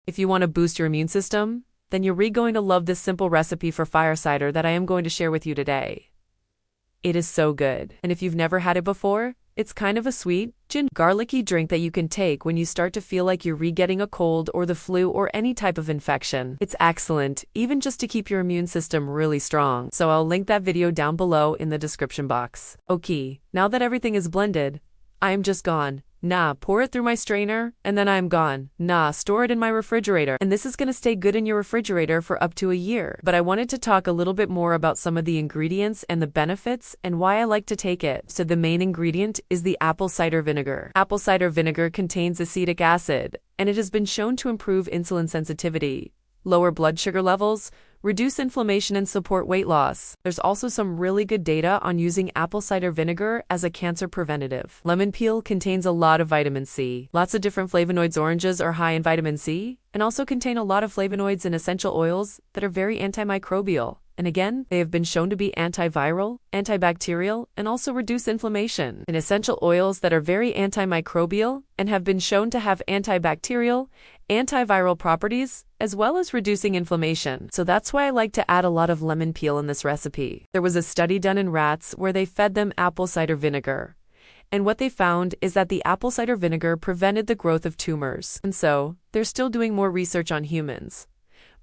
If you want to boost your immune system, then you're really going to love this simple recipe for fire cider that I am going to share with you today. It is so good, and if you've never had it before, it's kind of a sweet, garlicky drink that you can take when you start to feel like you're getting a cold or the flu or any type of infection. It's excellent, even just to keep your immune system really strong. So I'll link that video down below in the description box. Okay, now that everything is blended, I am just gone. Pour it through my strainer, and then I'm gone. Store it in my refrigerator. And this is going to stay good in your refrigerator for up to a year. But I wanted to talk a little bit more about some of the ingredients and the benefits and why I like to take it. So the main ingredient is the apple cider vinegar. Apple cider vinegar contains acetic acid, and it has been shown to improve insulin sensitivity, lower blood sugar levels, reduce inflammation, and support weight loss. There's also some really good data on using apple cider vinegar as a cancer preventative. Lemon peel contains a lot of vitamin C. Lots of different flavonoids. Oranges are high in vitamin C and also contain a lot of flavonoids and essential oils that are very antimicrobial. And again, they have been shown to be antiviral, antibacterial, and also reduce inflammation. And essential oils that are very antimicrobial and have been shown to have antibacterial, antiviral properties, as well as reducing inflammation. So that's why I like to add a lot of lemon peel in this recipe. There was a study done in rats where they fed them apple cider vinegar. And what they found is that the apple cider vinegar prevented the growth of tumors. And so, they're still doing more research on humans.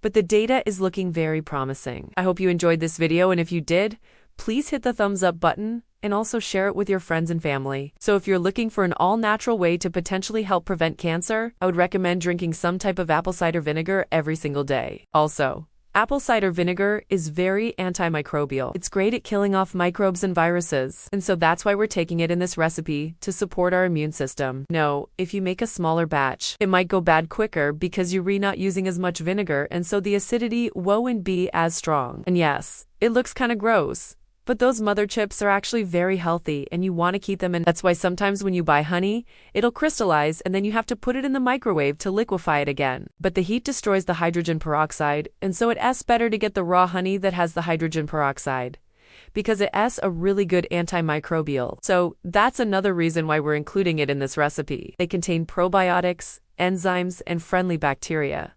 But the data is looking very promising. I hope you enjoyed this video, and if you did, please hit the thumbs up button and also share it with your friends and family. So if you're looking for an all-natural way to potentially help prevent cancer, I would recommend drinking some type of apple cider vinegar every single day. Also, apple cider vinegar is very antimicrobial. It's great at killing off microbes and viruses. And so that's why we're taking it in this recipe to support our immune system. No, if you make a smaller batch, it might go bad quicker because you're not using as much vinegar, and so the acidity won't be as strong. And yes, it looks kind of gross, but those mother chips are actually very healthy and you want to keep them in. That's why sometimes when you buy honey, it'll crystallize and then you have to put it in the microwave to liquefy it again. But the heat destroys the hydrogen peroxide, and so it's better to get the raw honey that has the hydrogen peroxide, because it's a really good antimicrobial. So that's another reason why we're including it in this recipe. They contain probiotics, enzymes, and friendly bacteria.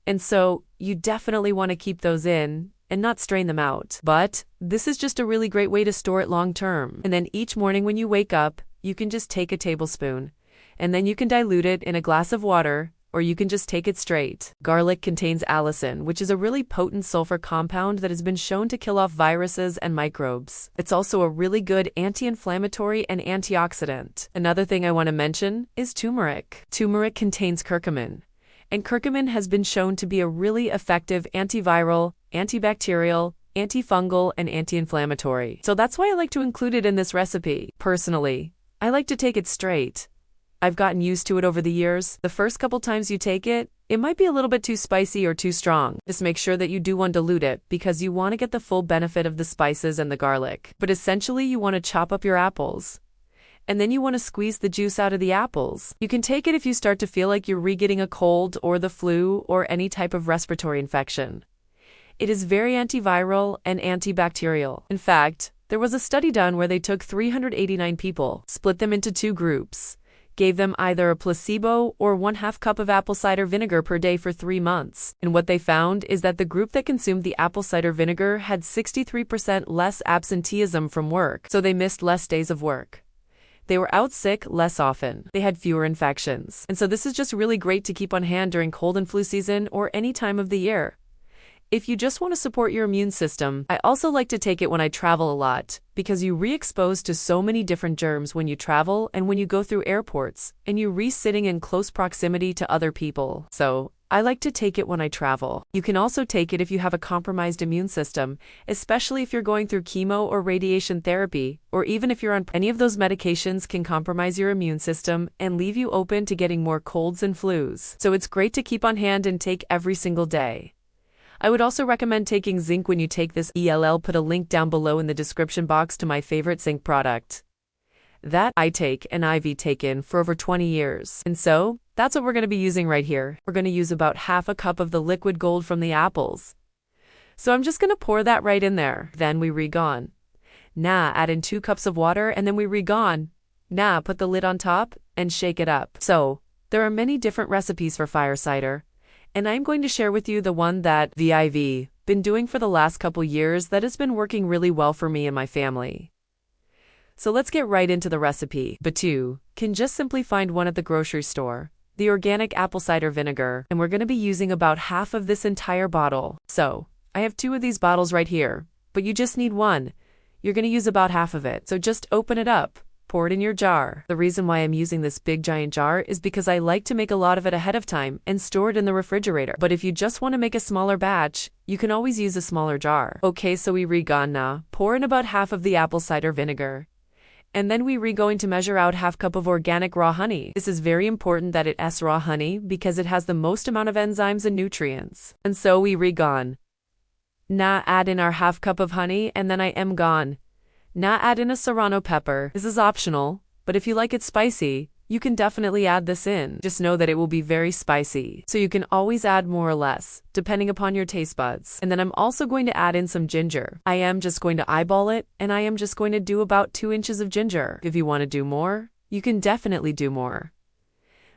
And so you definitely want to keep those in and not strain them out. But this is just a really great way to store it long term. And then each morning when you wake up, you can just take a tablespoon, and then you can dilute it in a glass of water, or you can just take it straight. Garlic contains allicin, which is a really potent sulfur compound that has been shown to kill off viruses and microbes. It's also a really good anti-inflammatory and antioxidant. Another thing I want to mention is turmeric. Turmeric contains curcumin, and curcumin has been shown to be a really effective antiviral, antibacterial, antifungal, and anti-inflammatory. So that's why I like to include it in this recipe. Personally, I like to take it straight. I've gotten used to it over the years. The first couple times you take it, it might be a little bit too spicy or too strong. Just make sure that you do want to dilute it because you want to get the full benefit of the spices and the garlic. But essentially you want to chop up your apples, and then you want to squeeze the juice out of the apples. You can take it if you start to feel like you're getting a cold or the flu or any type of respiratory infection. It is very antiviral and antibacterial. In fact, there was a study done where they took 389 people, split them into two groups, gave them either a placebo or 1/2 cup of apple cider vinegar per day for 3 months. And what they found is that the group that consumed the apple cider vinegar had 63% less absenteeism from work, so they missed less days of work. They were out sick less often. They had fewer infections. And so this is just really great to keep on hand during cold and flu season or any time of the year. If you just want to support your immune system, I also like to take it when I travel a lot, because you re-expose to so many different germs when you travel and when you go through airports, and you re-sitting in close proximity to other people. So, I like to take it when I travel. You can also take it if you have a compromised immune system, especially if you're going through chemo or radiation therapy, or even if you're on any of those medications can compromise your immune system and leave you open to getting more colds and flus. So it's great to keep on hand and take every single day. I would also recommend taking zinc when you take this. I'll put a link down below in the description box to my favorite zinc product that I take and I've taken for over 20 years. And so, that's what we're going to be using right here. We're going to use about 1/2 cup of the liquid gold from the apples. So I'm just going to pour that right in there. Then we re-gone. Add in 2 cups of water and then we re-gone. Put the lid on top and shake it up. So, there are many different recipes for fire cider, And I'm going to share with you the one that I've been doing for the last couple years that has been working really well for me and my family. So let's get right into the recipe. But you can just simply find one at the grocery store, the organic apple cider vinegar, and we're going to be using about half of this entire bottle. So I have 2 of these bottles right here, but you just need 1. You're going to use about half of it. So just open it up, pour it in your jar. The reason why I'm using this big giant jar is because I like to make a lot of it ahead of time and store it in the refrigerator. But if you just want to make a smaller batch, you can always use a smaller jar. Okay, so we gonna pour in about half of the apple cider vinegar. And then we going to measure out half cup of organic raw honey. This is very important that it's raw honey because it has the most amount of enzymes and nutrients. And so we gone. Now add in our half cup of honey, and then I am gone. Now add in a serrano pepper. This is optional, but if you like it spicy, you can definitely add this in. Just know that it will be very spicy, so you can always add more or less, depending upon your taste buds. And then I'm also going to add in some ginger. I am just going to eyeball it, and I am just going to do about 2 inches of ginger. If you want to do more, you can definitely do more.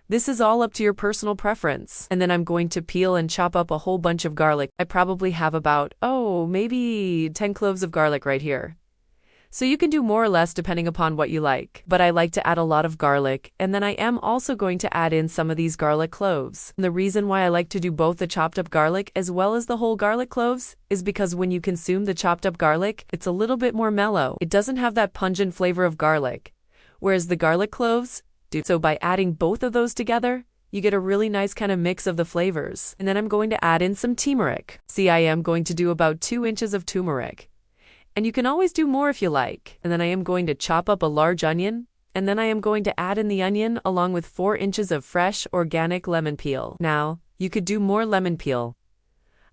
This is all up to your personal preference. And then I'm going to peel and chop up a whole bunch of garlic. I probably have about, maybe 10 cloves of garlic right here. So you can do more or less depending upon what you like. But I like to add a lot of garlic, and then I am also going to add in some of these garlic cloves. And the reason why I like to do both the chopped up garlic as well as the whole garlic cloves is because when you consume the chopped up garlic, it's a little bit more mellow. It doesn't have that pungent flavor of garlic, whereas the garlic cloves do. So by adding both of those together, you get a really nice kind of mix of the flavors. And then I'm going to add in some turmeric. See, I am going to do about 2 inches of turmeric. And you can always do more if you like. And then I am going to chop up a large onion, and then I am going to add in the onion along with 4 inches of fresh organic lemon peel. Now, you could do more lemon peel.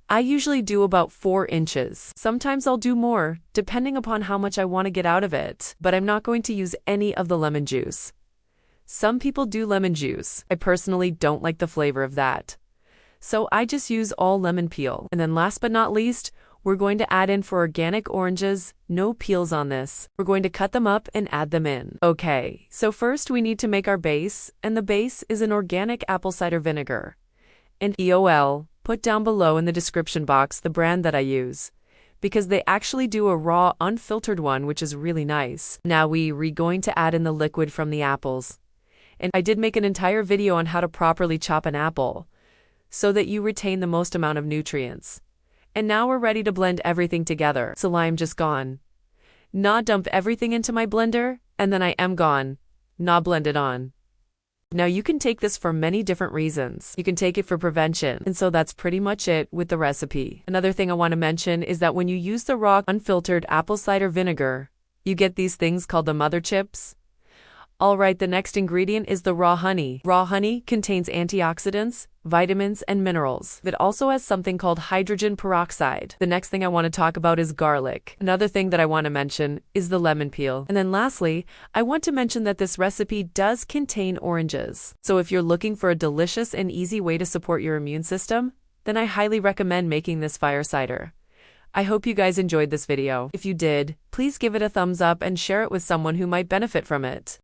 I usually do about 4 inches. Sometimes I'll do more, depending upon how much I want to get out of it. But I'm not going to use any of the lemon juice. Some people do lemon juice. I personally don't like the flavor of that. So I just use all lemon peel. And then last but not least, we're going to add in for organic oranges, no peels on this. We're going to cut them up and add them in. Okay, so first we need to make our base, and the base is an organic apple cider vinegar. And put down below in the description box the brand that I use, because they actually do a raw, unfiltered one, which is really nice. Now we're going to add in the liquid from the apples. And I did make an entire video on how to properly chop an apple, so that you retain the most amount of nutrients. And now we're ready to blend everything together. So I'm just gone. Now dump everything into my blender, and then I am gone. Now blend it on. Now you can take this for many different reasons. You can take it for prevention. And so that's pretty much it with the recipe. Another thing I want to mention is that when you use the raw, unfiltered apple cider vinegar, you get these things called the mother chips. Alright, the next ingredient is the raw honey. Raw honey contains antioxidants, vitamins, and minerals. It also has something called hydrogen peroxide. The next thing I want to talk about is garlic. Another thing that I want to mention is the lemon peel. And then lastly, I want to mention that this recipe does contain oranges. So if you're looking for a delicious and easy way to support your immune system, then I highly recommend making this fire cider. I hope you guys enjoyed this video. If you did, please give it a thumbs up and share it with someone who might benefit from it.